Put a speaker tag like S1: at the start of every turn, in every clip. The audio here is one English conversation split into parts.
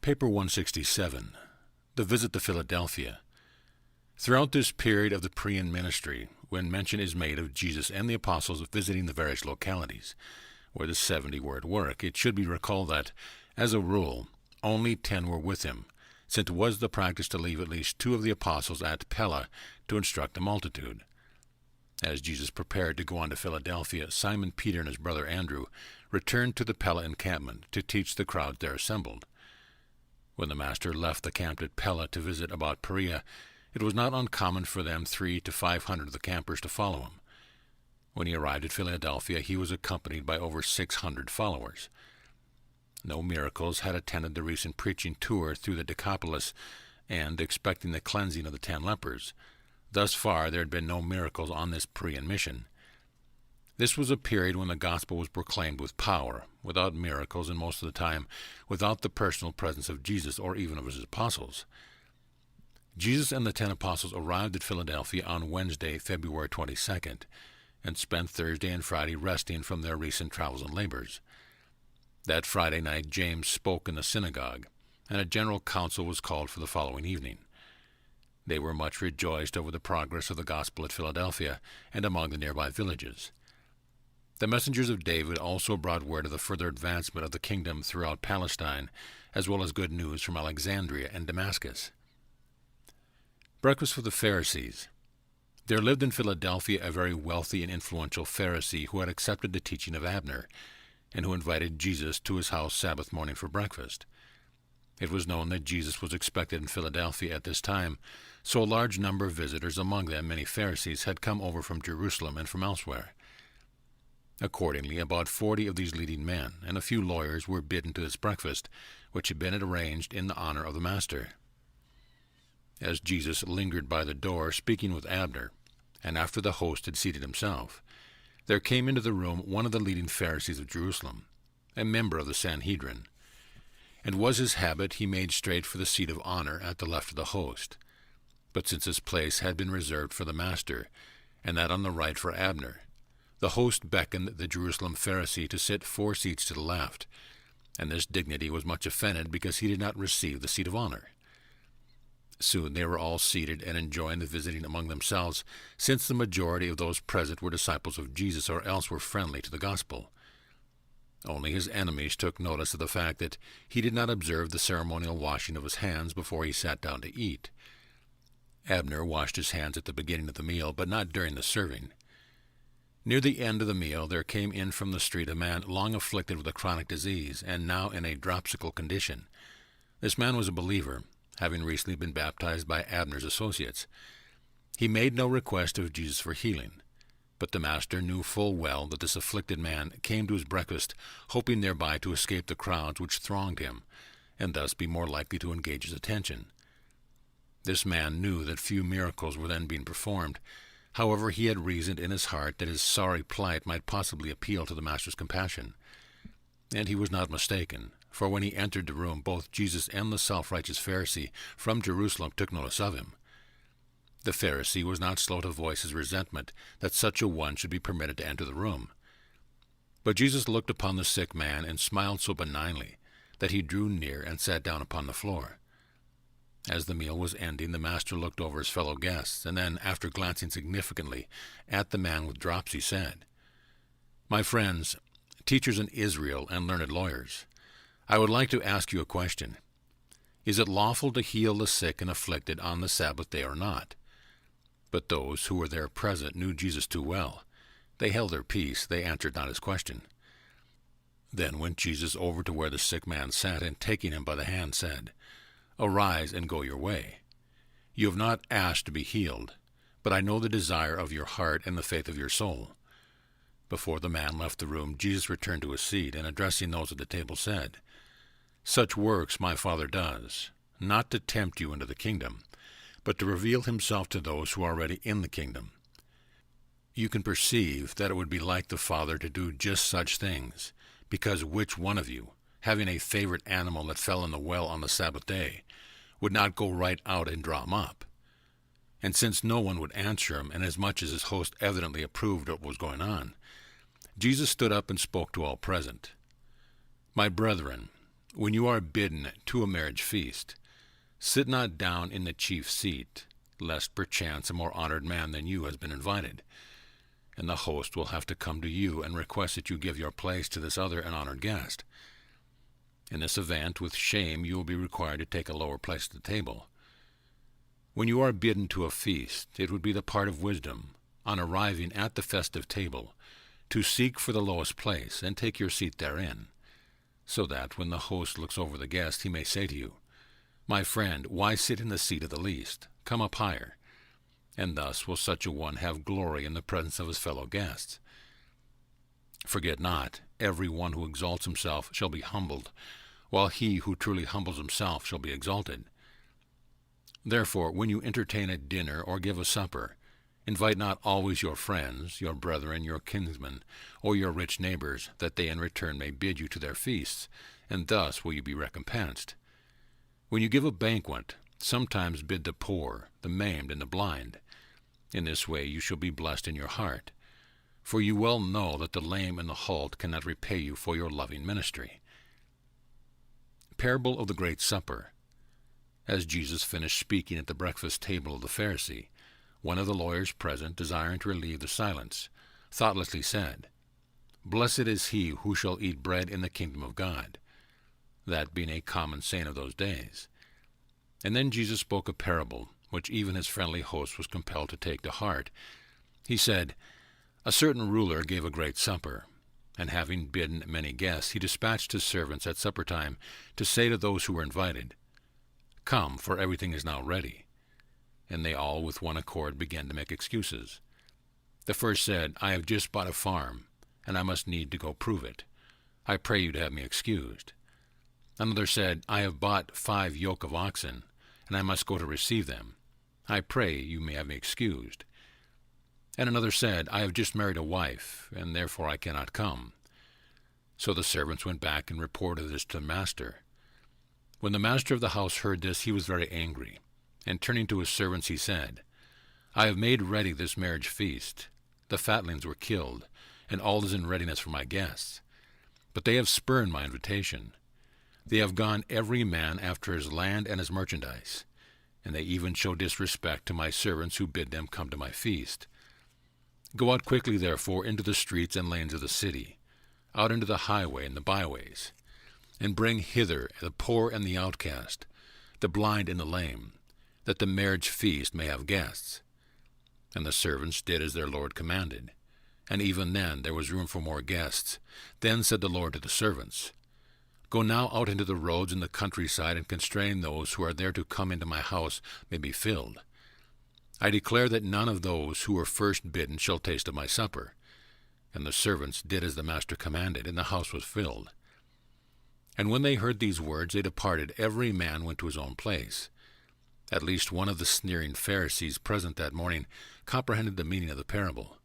S1: Paper 167. The Visit to Philadelphia. Throughout this period of the Perean ministry, when mention is made of Jesus and the apostles visiting the various localities where the 70 were at work, it should be recalled that, as a rule, only 10 were with him, since it was the practice to leave at least 2 of the apostles at Pella to instruct the multitude. As Jesus prepared to go on to Philadelphia, Simon Peter and his brother Andrew returned to the Pella encampment to teach the crowd there assembled. When the Master left the camp at Pella to visit about Perea, it was not uncommon for them 300 to 500 of the campers to follow him. When he arrived at Philadelphia, he was accompanied by over 600 followers. No miracles had attended the recent preaching tour through the Decapolis, and expecting the cleansing of the 10 lepers, thus far there had been no miracles on this Perean mission. This was a period when the gospel was proclaimed with power, without miracles, and most of the time without the personal presence of Jesus or even of his apostles. Jesus and the 10 apostles arrived at Philadelphia on Wednesday, February 22nd, and spent Thursday and Friday resting from their recent travels and labors. That Friday night James spoke in the synagogue, and a general council was called for the following evening. They were much rejoiced over the progress of the gospel at Philadelphia and among the nearby villages. The messengers of David also brought word of the further advancement of the kingdom throughout Palestine, as well as good news from Alexandria and Damascus. Breakfast for the Pharisees. There lived in Philadelphia a very wealthy and influential Pharisee who had accepted the teaching of Abner, and who invited Jesus to his house Sabbath morning for breakfast. It was known that Jesus was expected in Philadelphia at this time, so a large number of visitors, among them many Pharisees, had come over from Jerusalem and from elsewhere. Accordingly, about 40 of these leading men and a few lawyers were bidden to this breakfast, which had been arranged in the honor of the Master. As Jesus lingered by the door, speaking with Abner, and after the host had seated himself, there came into the room one of the leading Pharisees of Jerusalem, a member of the Sanhedrin. And was his habit he made straight for the seat of honor at the left of the host. But since his place had been reserved for the Master, and that on the right for Abner, the host beckoned the Jerusalem Pharisee to sit 4 seats to the left, and this dignity was much offended because he did not receive the seat of honor. Soon they were all seated and enjoying the visiting among themselves, since the majority of those present were disciples of Jesus or else were friendly to the gospel. Only his enemies took notice of the fact that he did not observe the ceremonial washing of his hands before he sat down to eat. Abner washed his hands at the beginning of the meal, but not during the serving. Near the end of the meal there came in from the street a man long afflicted with a chronic disease, and now in a dropsical condition. This man was a believer, having recently been baptized by Abner's associates. He made no request of Jesus for healing, but the Master knew full well that this afflicted man came to his breakfast, hoping thereby to escape the crowds which thronged him, and thus be more likely to engage his attention. This man knew that few miracles were then being performed. However, he had reasoned in his heart that his sorry plight might possibly appeal to the Master's compassion. And he was not mistaken, for when he entered the room, both Jesus and the self-righteous Pharisee from Jerusalem took notice of him. The Pharisee was not slow to voice his resentment that such a one should be permitted to enter the room. But Jesus looked upon the sick man and smiled so benignly that he drew near and sat down upon the floor. As the meal was ending, the Master looked over his fellow guests, and then, after glancing significantly at the man with dropsy, said, "My friends, teachers in Israel and learned lawyers, I would like to ask you a question. Is it lawful to heal the sick and afflicted on the Sabbath day or not?" But those who were there present knew Jesus too well. They held their peace. They answered not his question. Then went Jesus over to where the sick man sat, and taking him by the hand said, "Arise and go your way. You have not asked to be healed, but I know the desire of your heart and the faith of your soul." Before the man left the room, Jesus returned to his seat, and addressing those at the table said, "Such works my Father does, not to tempt you into the kingdom, but to reveal himself to those who are already in the kingdom. You can perceive that it would be like the Father to do just such things, because which one of you, having a favorite animal that fell in the well on the Sabbath day, would not go right out and draw him up?" And since no one would answer him, and as much as his host evidently approved of what was going on, Jesus stood up and spoke to all present. "My brethren, When you are bidden to a marriage feast, sit not down in the chief seat, lest perchance a more honored man than you has been invited, and the host will have to come to you and request that you give your place to this other and honored guest. In this event, with shame, you will be required to take a lower place at the table. When you are bidden to a feast, it would be the part of wisdom, on arriving at the festive table, to seek for the lowest place and take your seat therein, so that when the host looks over the guest, he may say to you, "My friend, why sit in the seat of the least? Come up higher." And thus will such a one have glory in the presence of his fellow guests. Forget not, every one who exalts himself shall be humbled, while he who truly humbles himself shall be exalted. Therefore, when you entertain a dinner or give a supper, invite not always your friends, your brethren, your kinsmen, or your rich neighbors, that they in return may bid you to their feasts, and thus will you be recompensed. When you give a banquet, sometimes bid the poor, the maimed, and the blind. In this way you shall be blessed in your heart, for you well know that the lame and the halt cannot repay you for your loving ministry. Parable of the Great Supper. As Jesus finished speaking at the breakfast table of the Pharisee, one of the lawyers present, desiring to relieve the silence, thoughtlessly said, "Blessed is he who shall eat bread in the kingdom of God," that being a common saying of those days. And then Jesus spoke a parable, which even his friendly host was compelled to take to heart. He said, "A certain ruler gave a great supper, and having bidden many guests, he dispatched his servants at supper time to say to those who were invited, 'Come, for everything is now ready.' And they all with one accord began to make excuses. The first said, 'I have just bought a farm, and I must need to go prove it. I pray you to have me excused.' Another said, 'I have bought 5 yoke of oxen, and I must go to receive them. I pray you may have me excused.' And another said, 'I have just married a wife, and therefore I cannot come.' So the servants went back and reported this to the master. When the master of the house heard this, he was very angry, and turning to his servants he said, 'I have made ready this marriage feast. The fatlings were killed, and all is in readiness for my guests. But they have spurned my invitation. They have gone every man after his land and his merchandise, and they even show disrespect to my servants who bid them come to my feast. Go out quickly, therefore, into the streets and lanes of the city, out into the highway and the byways, and bring hither the poor and the outcast, the blind and the lame, that the marriage feast may have guests.' And the servants did as their Lord commanded, and even then there was room for more guests. Then said the Lord to the servants, 'Go now out into the roads and the countryside, and constrain those who are there to come into my house may be filled. I declare that none of those who were first bidden shall taste of my supper.' And the servants did as the master commanded, and the house was filled. And when they heard these words, they departed, every man went to his own place. At least one of the sneering Pharisees present that morning comprehended the meaning of the parable,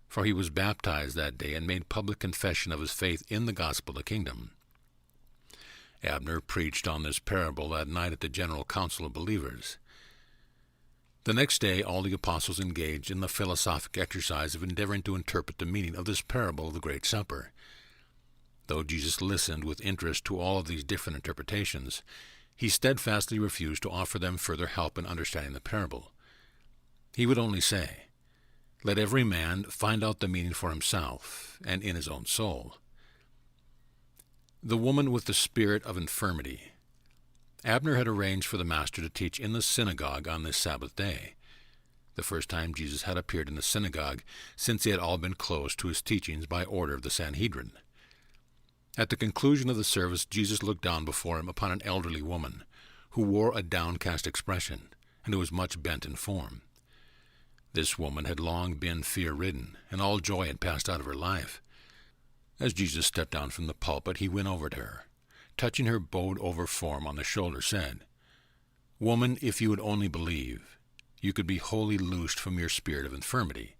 S1: for he was baptized that day and made public confession of his faith in the gospel of the kingdom. Abner preached on this parable that night at the general council of believers. The next day all the apostles engaged in the philosophic exercise of endeavoring to interpret the meaning of this parable of the Great Supper. Though Jesus listened with interest to all of these different interpretations, he steadfastly refused to offer them further help in understanding the parable. He would only say, "Let every man find out the meaning for himself, and in his own soul." The woman with the spirit of infirmity. Abner had arranged for the master to teach in the synagogue on this Sabbath day, the first time Jesus had appeared in the synagogue since they had all been closed to his teachings by order of the Sanhedrin. At the conclusion of the service, Jesus looked down before him upon an elderly woman who wore a downcast expression and who was much bent in form. This woman had long been fear-ridden, and all joy had passed out of her life. As Jesus stepped down from the pulpit, he went over to her, touching her bowed-over form on the shoulder, said, "Woman, if you would only believe, you could be wholly loosed from your spirit of infirmity."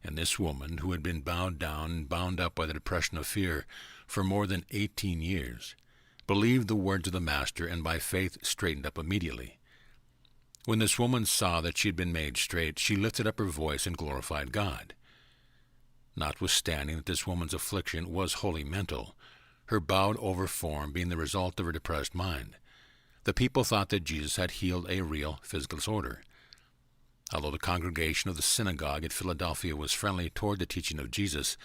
S1: And this woman, who had been bowed down and bound up by the depression of fear for more than 18 years, believed the words of the Master, and by faith straightened up immediately. When this woman saw that she had been made straight, she lifted up her voice and glorified God. Notwithstanding that this woman's affliction was wholly mental, her bowed-over form being the result of her depressed mind. The people thought that Jesus had healed a real physical disorder. Although the congregation of the synagogue at Philadelphia was friendly toward the teaching of Jesus,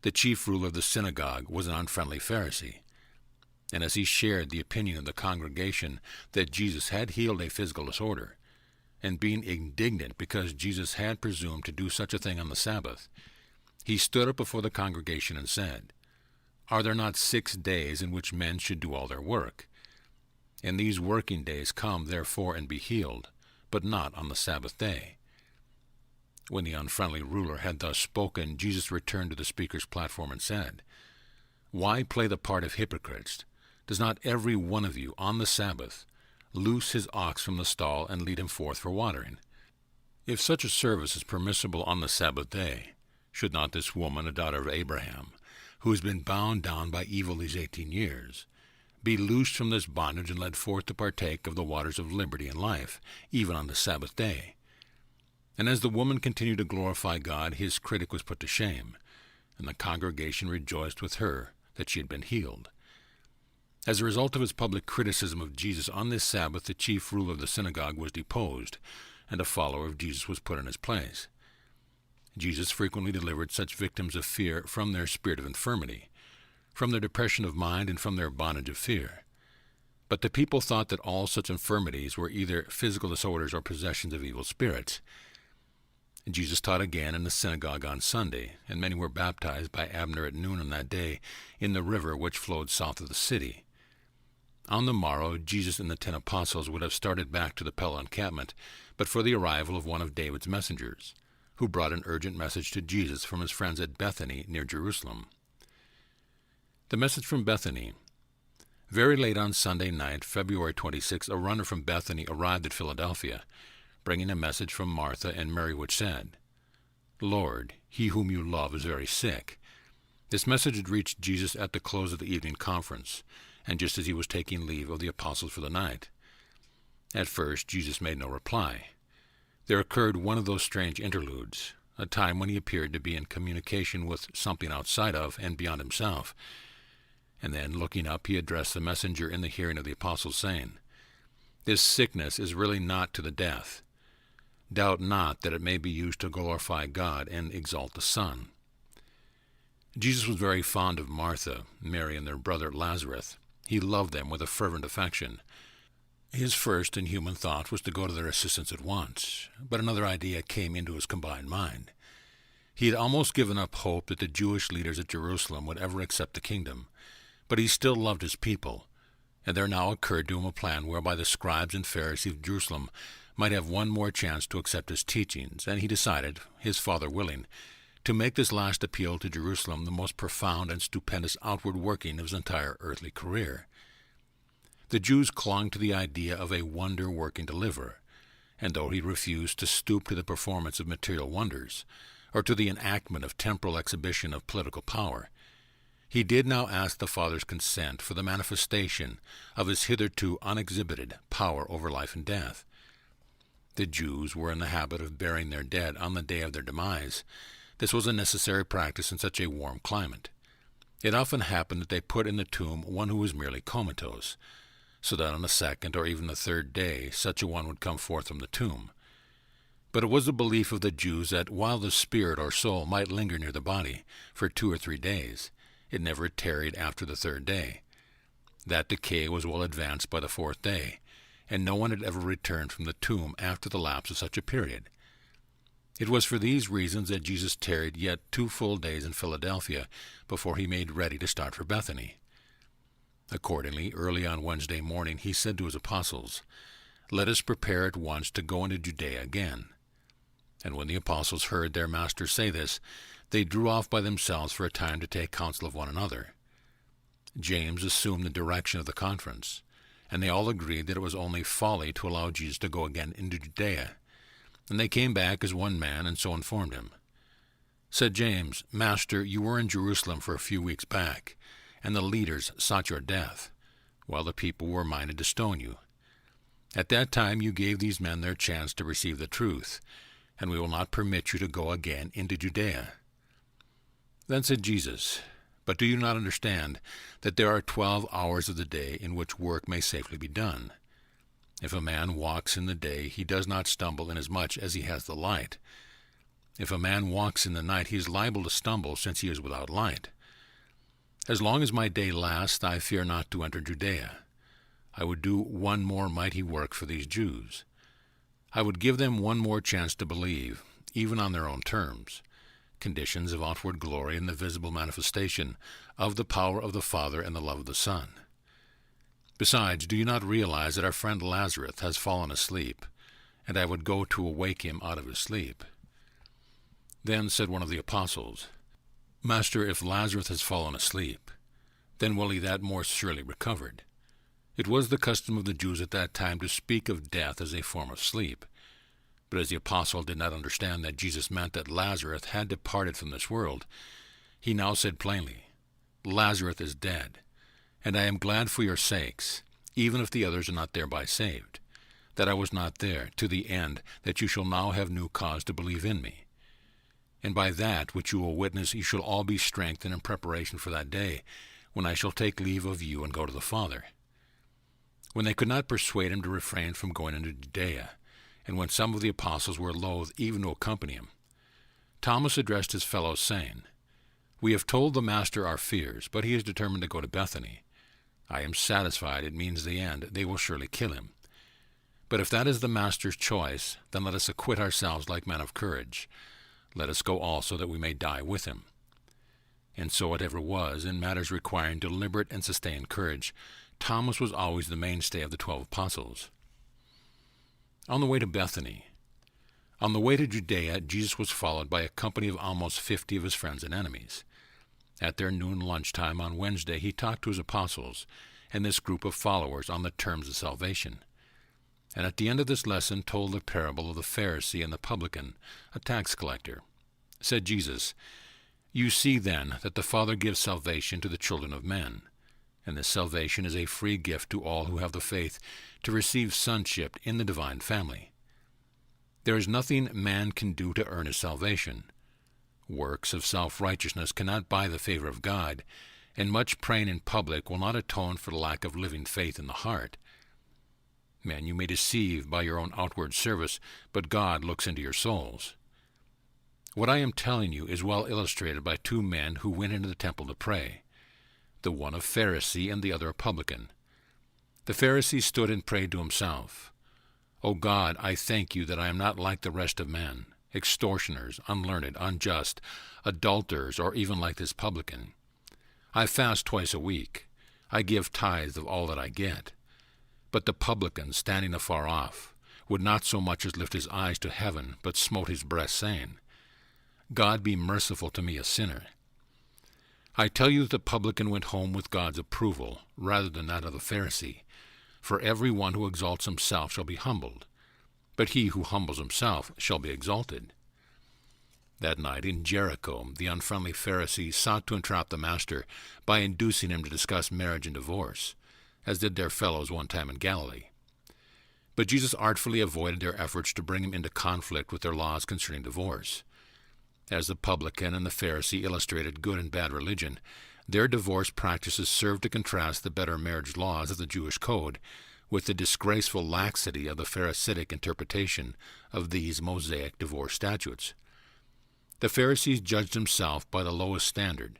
S1: the chief ruler of the synagogue was an unfriendly Pharisee. And as he shared the opinion of the congregation that Jesus had healed a physical disorder, and being indignant because Jesus had presumed to do such a thing on the Sabbath, he stood up before the congregation and said, "Are there not 6 days in which men should do all their work? And these working days come therefore and be healed, but not on the Sabbath day." When the unfriendly ruler had thus spoken, Jesus returned to the speaker's platform and said, "Why play the part of hypocrites? Does not every one of you on the Sabbath loose his ox from the stall and lead him forth for watering? If such a service is permissible on the Sabbath day, should not this woman, a daughter of Abraham, who has been bound down by evil these 18 years, be loosed from this bondage and led forth to partake of the waters of liberty and life, even on the Sabbath day?" And as the woman continued to glorify God, his critic was put to shame, and the congregation rejoiced with her that she had been healed. As a result of his public criticism of Jesus on this Sabbath, the chief ruler of the synagogue was deposed, and a follower of Jesus was put in his place. Jesus frequently delivered such victims of fear from their spirit of infirmity, from their depression of mind, and from their bondage of fear. But the people thought that all such infirmities were either physical disorders or possessions of evil spirits. Jesus taught again in the synagogue on Sunday, and many were baptized by Abner at noon on that day in the river which flowed south of the city. On the morrow, Jesus and the 10 apostles would have started back to the Pella encampment, but for the arrival of one of David's messengers, who brought an urgent message to Jesus from his friends at Bethany near Jerusalem. The message from Bethany. Very late on Sunday night, February 26, a runner from Bethany arrived at Philadelphia, bringing a message from Martha and Mary which said, "Lord, he whom you love is very sick." This message had reached Jesus at the close of the evening conference, and just as he was taking leave of the apostles for the night. At first, Jesus made no reply. There occurred one of those strange interludes, a time when he appeared to be in communication with something outside of and beyond himself. And then, looking up, he addressed the messenger in the hearing of the apostles, saying, "This sickness is really not to the death. Doubt not that it may be used to glorify God and exalt the Son." Jesus was very fond of Martha, Mary, and their brother Lazarus. He loved them with a fervent affection. His first and human thought was to go to their assistance at once, but another idea came into his combined mind. He had almost given up hope that the Jewish leaders at Jerusalem would ever accept the kingdom, but he still loved his people, and there now occurred to him a plan whereby the scribes and Pharisees of Jerusalem might have one more chance to accept his teachings, and he decided, his Father willing, to make this last appeal to Jerusalem the most profound and stupendous outward working of his entire earthly career. The Jews clung to the idea of a wonder-working deliverer, and though he refused to stoop to the performance of material wonders, or to the enactment of temporal exhibition of political power, he did now ask the Father's consent for the manifestation of his hitherto unexhibited power over life and death. The Jews were in the habit of burying their dead on the day of their demise. This was a necessary practice in such a warm climate. It often happened that they put in the tomb one who was merely comatose, so that on the 2nd or even the 3rd day such a one would come forth from the tomb. But it was the belief of the Jews that while the spirit or soul might linger near the body for 2 or 3 days, it never tarried after the 3rd day. That decay was well advanced by the 4th day, and no one had ever returned from the tomb after the lapse of such a period. It was for these reasons that Jesus tarried yet 2 full days in Philadelphia before he made ready to start for Bethany. Accordingly, early on Wednesday morning, he said to his apostles, "Let us prepare at once to go into Judea again." And when the apostles heard their master say this, they drew off by themselves for a time to take counsel of one another. James assumed the direction of the conference, and they all agreed that it was only folly to allow Jesus to go again into Judea. And they came back as one man, and so informed him. Said James, "Master, you were in Jerusalem for a few weeks back, and the leaders sought your death, while the people were minded to stone you. At that time you gave these men their chance to receive the truth, and we will not permit you to go again into Judea." Then said Jesus, But do you not understand that there are 12 hours of the day in which work may safely be done? If a man walks in the day, he does not stumble inasmuch as he has the light. If a man walks in the night, he is liable to stumble, since he is without light. As long as my day lasts, I fear not to enter Judea. I would do one more mighty work for these Jews. I would give them one more chance to believe, even on their own terms, conditions of outward glory and the visible manifestation of the power of the Father and the love of the Son. Besides, do you not realize that our friend Lazarus has fallen asleep, and I would go to awake him out of his sleep? Then said one of the apostles, Master, if Lazarus has fallen asleep, then will he that more surely recovered. It was the custom of the Jews at that time to speak of death as a form of sleep. But as the apostle did not understand that Jesus meant that Lazarus had departed from this world, he now said plainly, Lazarus is dead, and I am glad for your sakes, even if the others are not thereby saved, that I was not there, to the end that you shall now have new cause to believe in me. And by that which you will witness, you shall all be strengthened in preparation for that day, when I shall take leave of you and go to the Father. When they could not persuade him to refrain from going into Judea, and when some of the apostles were loath even to accompany him, Thomas addressed his fellows, saying, We have told the Master our fears, but he is determined to go to Bethany. I am satisfied it means the end. They will surely kill him. But if that is the Master's choice, then let us acquit ourselves like men of courage. Let us go also, that we may die with him. And so it ever was, in matters requiring deliberate and sustained courage, Thomas was always the mainstay of the 12 apostles. On the way to Bethany. On the way to Judea, Jesus was followed by a company of almost 50 of his friends and enemies. At their noon lunchtime on Wednesday, he talked to his apostles and this group of followers on the terms of salvation. And at the end of this lesson told the parable of the Pharisee and the publican, a tax collector. Said Jesus, You see then that the Father gives salvation to the children of men, and this salvation is a free gift to all who have the faith to receive sonship in the divine family. There is nothing man can do to earn his salvation. Works of self-righteousness cannot buy the favor of God, and much praying in public will not atone for the lack of living faith in the heart. Man, you may deceive by your own outward service, but God looks into your souls. What I am telling you is well illustrated by 2 men who went into the temple to pray, the one a Pharisee and the other a publican. The Pharisee stood and prayed to himself, O God, I thank you that I am not like the rest of men, extortioners, unlearned, unjust, adulterers, or even like this publican. I fast twice a week. I give tithes of all that I get. But the publican, standing afar off, would not so much as lift his eyes to heaven, but smote his breast, saying, God be merciful to me, a sinner. I tell you that the publican went home with God's approval, rather than that of the Pharisee. For every one who exalts himself shall be humbled, but he who humbles himself shall be exalted. That night in Jericho, the unfriendly Pharisees sought to entrap the Master by inducing him to discuss marriage and divorce, as did their fellows one time in Galilee. But Jesus artfully avoided their efforts to bring him into conflict with their laws concerning divorce. As the publican and the Pharisee illustrated good and bad religion, their divorce practices served to contrast the better marriage laws of the Jewish code with the disgraceful laxity of the Pharisaic interpretation of these Mosaic divorce statutes. The Pharisee judged himself by the lowest standard.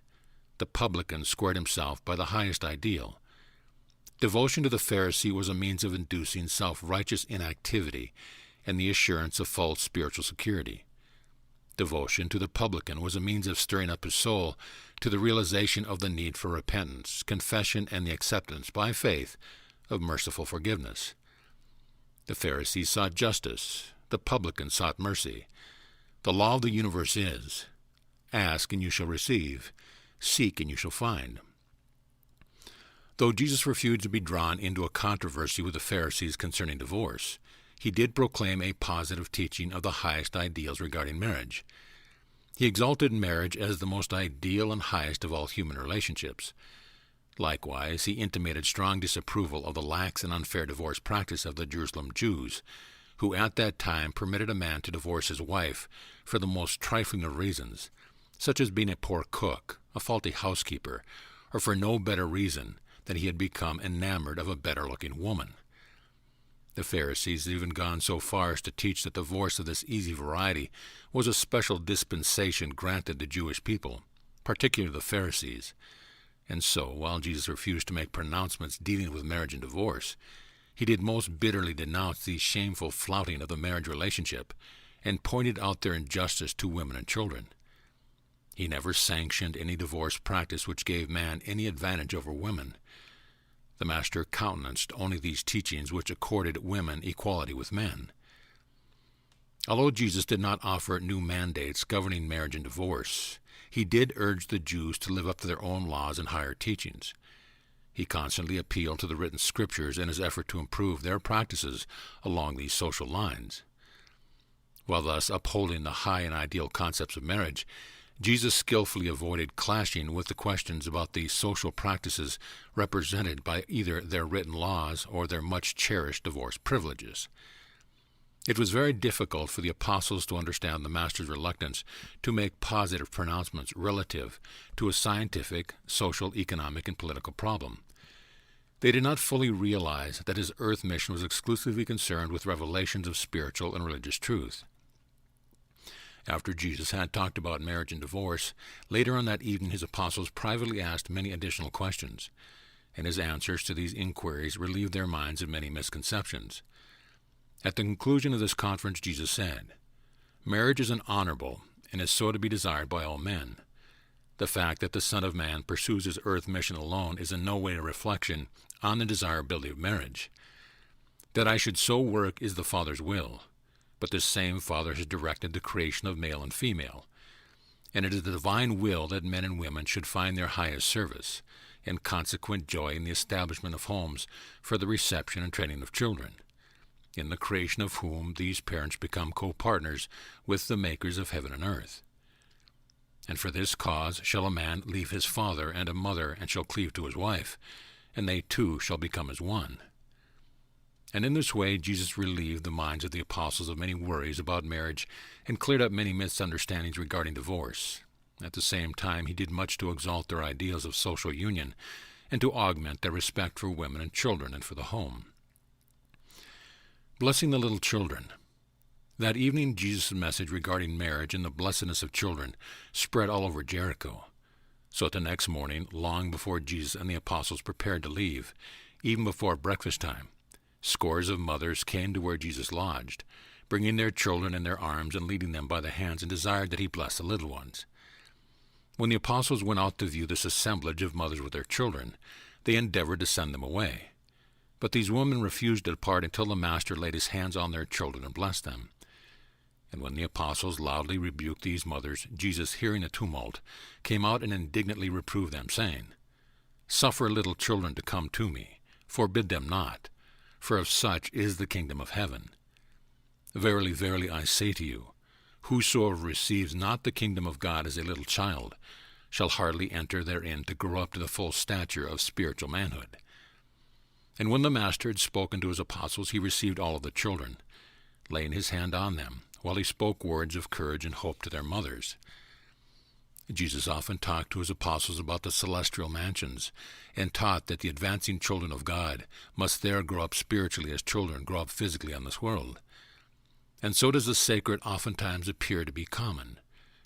S1: The publican squared himself by the highest ideal. Devotion to the Pharisee was a means of inducing self-righteous inactivity and the assurance of false spiritual security. Devotion to the publican was a means of stirring up his soul to the realization of the need for repentance, confession, and the acceptance, by faith, of merciful forgiveness. The Pharisee sought justice. The publican sought mercy. The law of the universe is, ask and you shall receive, seek and you shall find. Though Jesus refused to be drawn into a controversy with the Pharisees concerning divorce, he did proclaim a positive teaching of the highest ideals regarding marriage. He exalted marriage as the most ideal and highest of all human relationships. Likewise, he intimated strong disapproval of the lax and unfair divorce practice of the Jerusalem Jews, who at that time permitted a man to divorce his wife for the most trifling of reasons, such as being a poor cook, a faulty housekeeper, or for no better reason than he had become enamored of a better-looking woman. The Pharisees had even gone so far as to teach that divorce of this easy variety was a special dispensation granted the Jewish people, particularly the Pharisees. And so, while Jesus refused to make pronouncements dealing with marriage and divorce, he did most bitterly denounce the shameful flouting of the marriage relationship and pointed out their injustice to women and children. He never sanctioned any divorce practice which gave man any advantage over women. The Master countenanced only these teachings which accorded women equality with men. Although Jesus did not offer new mandates governing marriage and divorce, he did urge the Jews to live up to their own laws and higher teachings. He constantly appealed to the written scriptures in his effort to improve their practices along these social lines. While thus upholding the high and ideal concepts of marriage, Jesus skillfully avoided clashing with the questions about the social practices represented by either their written laws or their much-cherished divorce privileges. It was very difficult for the apostles to understand the Master's reluctance to make positive pronouncements relative to a scientific, social, economic, and political problem. They did not fully realize that his earth mission was exclusively concerned with revelations of spiritual and religious truth. After Jesus had talked about marriage and divorce, later on that evening his apostles privately asked many additional questions, and his answers to these inquiries relieved their minds of many misconceptions. At the conclusion of this conference, Jesus said, "Marriage is an honorable, and is so to be desired by all men. The fact that the Son of Man pursues his earth mission alone is in no way a reflection on the desirability of marriage. That I should so work is the Father's will, but this same Father has directed the creation of male and female, and it is the divine will that men and women should find their highest service, and consequent joy in the establishment of homes for the reception and training of children, in the creation of whom these parents become co-partners with the makers of heaven and earth. And for this cause shall a man leave his father and a mother, and shall cleave to his wife, and they two shall become as one." And in this way Jesus relieved the minds of the apostles of many worries about marriage and cleared up many misunderstandings regarding divorce. At the same time, he did much to exalt their ideals of social union and to augment their respect for women and children and for the home. Blessing the little children. That evening, Jesus' message regarding marriage and the blessedness of children spread all over Jericho. So the next morning, long before Jesus and the apostles prepared to leave, even before breakfast time, scores of mothers came to where Jesus lodged, bringing their children in their arms and leading them by the hands, and desired that he bless the little ones. When the apostles went out to view this assemblage of mothers with their children, they endeavored to send them away. But these women refused to depart until the Master laid his hands on their children and blessed them. And when the apostles loudly rebuked these mothers, Jesus, hearing the tumult, came out and indignantly reproved them, saying, "Suffer little children to come to me, forbid them not, for of such is the kingdom of heaven. Verily, verily, I say to you, whosoever receives not the kingdom of God as a little child shall hardly enter therein to grow up to the full stature of spiritual manhood." And when the Master had spoken to his apostles, he received all of the children, laying his hand on them, while he spoke words of courage and hope to their mothers. Jesus often talked to his apostles about the celestial mansions, and taught that the advancing children of God must there grow up spiritually as children grow up physically on this world. And so does the sacred oftentimes appear to be common,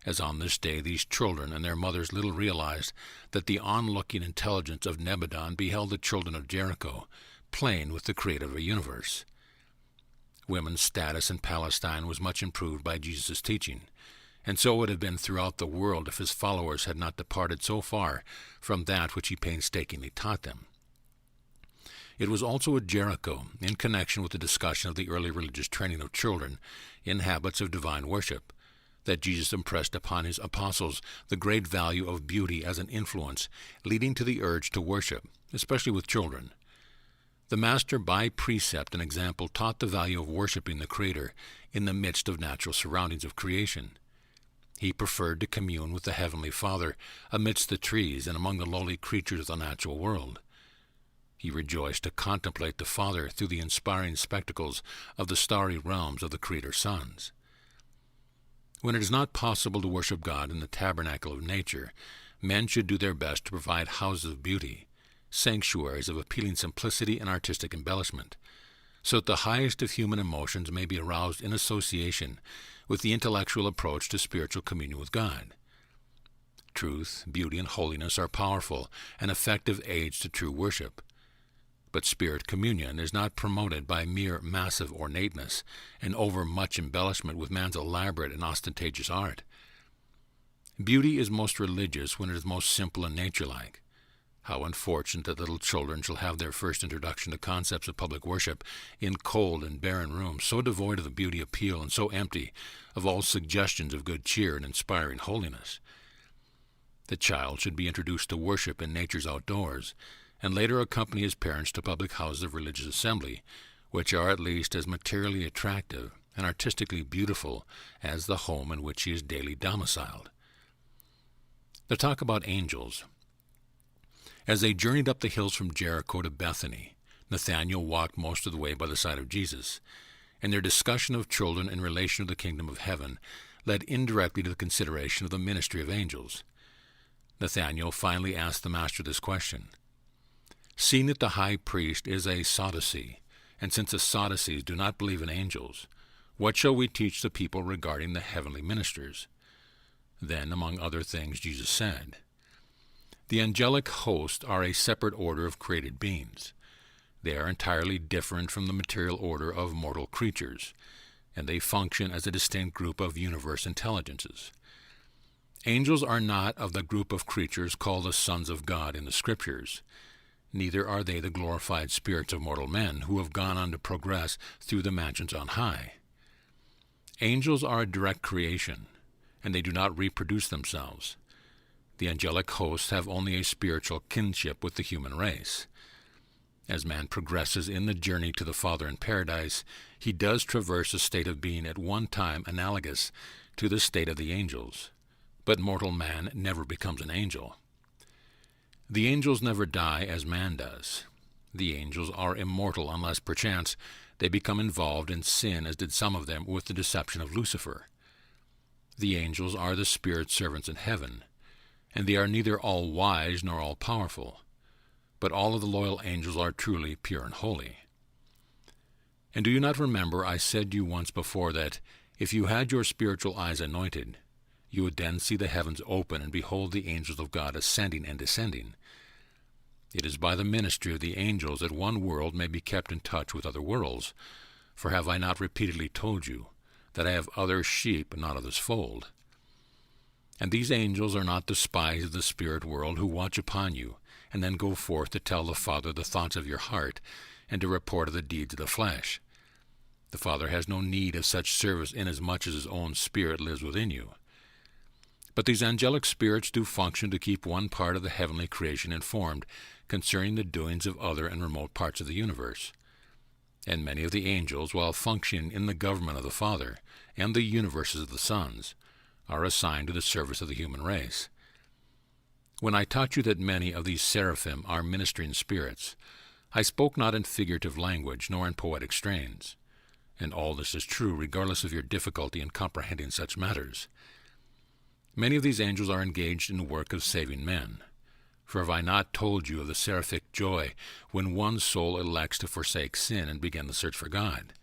S1: as on this day these children and their mothers little realized that the onlooking intelligence of Nebadon beheld the children of Jericho playing with the Creator of a universe. Women's status in Palestine was much improved by Jesus' teaching, and so would have been throughout the world if his followers had not departed so far from that which he painstakingly taught them. It was also at Jericho, in connection with the discussion of the early religious training of children in habits of divine worship, that Jesus impressed upon his apostles the great value of beauty as an influence leading to the urge to worship, especially with children. The Master, by precept and example, taught the value of worshiping the Creator in the midst of natural surroundings of creation. He preferred to commune with the Heavenly Father amidst the trees and among the lowly creatures of the natural world. He rejoiced to contemplate the Father through the inspiring spectacles of the starry realms of the Creator's sons. When it is not possible to worship God in the tabernacle of nature, men should do their best to provide houses of beauty, sanctuaries of appealing simplicity and artistic embellishment, so that the highest of human emotions may be aroused in association with the intellectual approach to spiritual communion with God. Truth, beauty, and holiness are powerful and effective aids to true worship. But spirit communion is not promoted by mere massive ornateness and overmuch embellishment with man's elaborate and ostentatious art. Beauty is most religious when it is most simple and nature-like. How unfortunate that little children shall have their first introduction to concepts of public worship in cold and barren rooms, so devoid of the beauty appeal and so empty of all suggestions of good cheer and inspiring holiness. The child should be introduced to worship in nature's outdoors, and later accompany his parents to public houses of religious assembly, which are at least as materially attractive and artistically beautiful as the home in which he is daily domiciled. The talk about angels. As they journeyed up the hills from Jericho to Bethany, Nathanael walked most of the way by the side of Jesus, and their discussion of children in relation to the kingdom of heaven led indirectly to the consideration of the ministry of angels. Nathanael finally asked the Master this question: "Seeing that the high priest is a Sadducee, and since the Sadducees do not believe in angels, what shall we teach the people regarding the heavenly ministers?" Then, among other things, Jesus said, "The angelic host are a separate order of created beings. They are entirely different from the material order of mortal creatures, and they function as a distinct group of universe intelligences. Angels are not of the group of creatures called the sons of God in the Scriptures. Neither are they the glorified spirits of mortal men who have gone on to progress through the mansions on high. Angels are a direct creation, and they do not reproduce themselves. The angelic hosts have only a spiritual kinship with the human race. As man progresses in the journey to the Father in paradise, he does traverse a state of being at one time analogous to the state of the angels, but mortal man never becomes an angel. The angels never die as man does. The angels are immortal unless, perchance, they become involved in sin, as did some of them with the deception of Lucifer. The angels are the spirit servants in heaven, and they are neither all wise nor all powerful, but all of the loyal angels are truly pure and holy. And do you not remember I said to you once before that, if you had your spiritual eyes anointed, you would then see the heavens open and behold the angels of God ascending and descending? It is by the ministry of the angels that one world may be kept in touch with other worlds, for have I not repeatedly told you that I have other sheep not of this fold? And these angels are not the spies of the spirit world who watch upon you, and then go forth to tell the Father the thoughts of your heart, and to report of the deeds of the flesh. The Father has no need of such service inasmuch as his own Spirit lives within you. But these angelic spirits do function to keep one part of the heavenly creation informed concerning the doings of other and remote parts of the universe. And many of the angels, while functioning in the government of the Father and the universes of the sons, are assigned to the service of the human race. When I taught you that many of these seraphim are ministering spirits, I spoke not in figurative language nor in poetic strains, and all this is true regardless of your difficulty in comprehending such matters. Many of these angels are engaged in the work of saving men. For have I not told you of the seraphic joy when one soul elects to forsake sin and begin the search for God?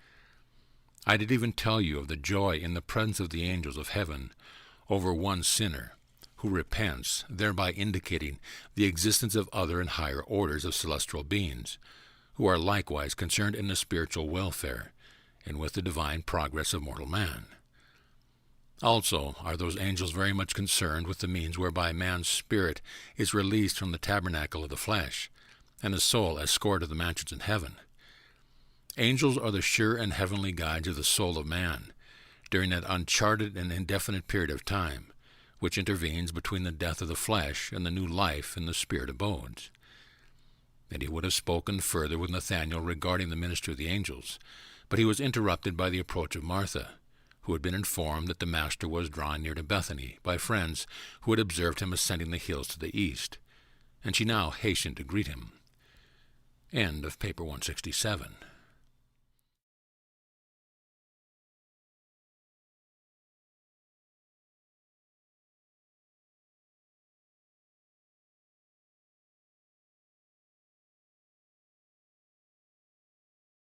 S1: I did even tell you of the joy in the presence of the angels of heaven over one sinner who repents, thereby indicating the existence of other and higher orders of celestial beings, who are likewise concerned in the spiritual welfare and with the divine progress of mortal man. Also are those angels very much concerned with the means whereby man's spirit is released from the tabernacle of the flesh, and his soul escorted to the mansions in heaven. Angels are the sure and heavenly guides of the soul of man during that uncharted and indefinite period of time which intervenes between the death of the flesh and the new life in the spirit abodes. And he would have spoken further with Nathanael regarding the ministry of the angels, but he was interrupted by the approach of Martha, who had been informed that the Master was drawing near to Bethany by friends who had observed him ascending the hills to the east, and she now hastened to greet him. End of paper 167.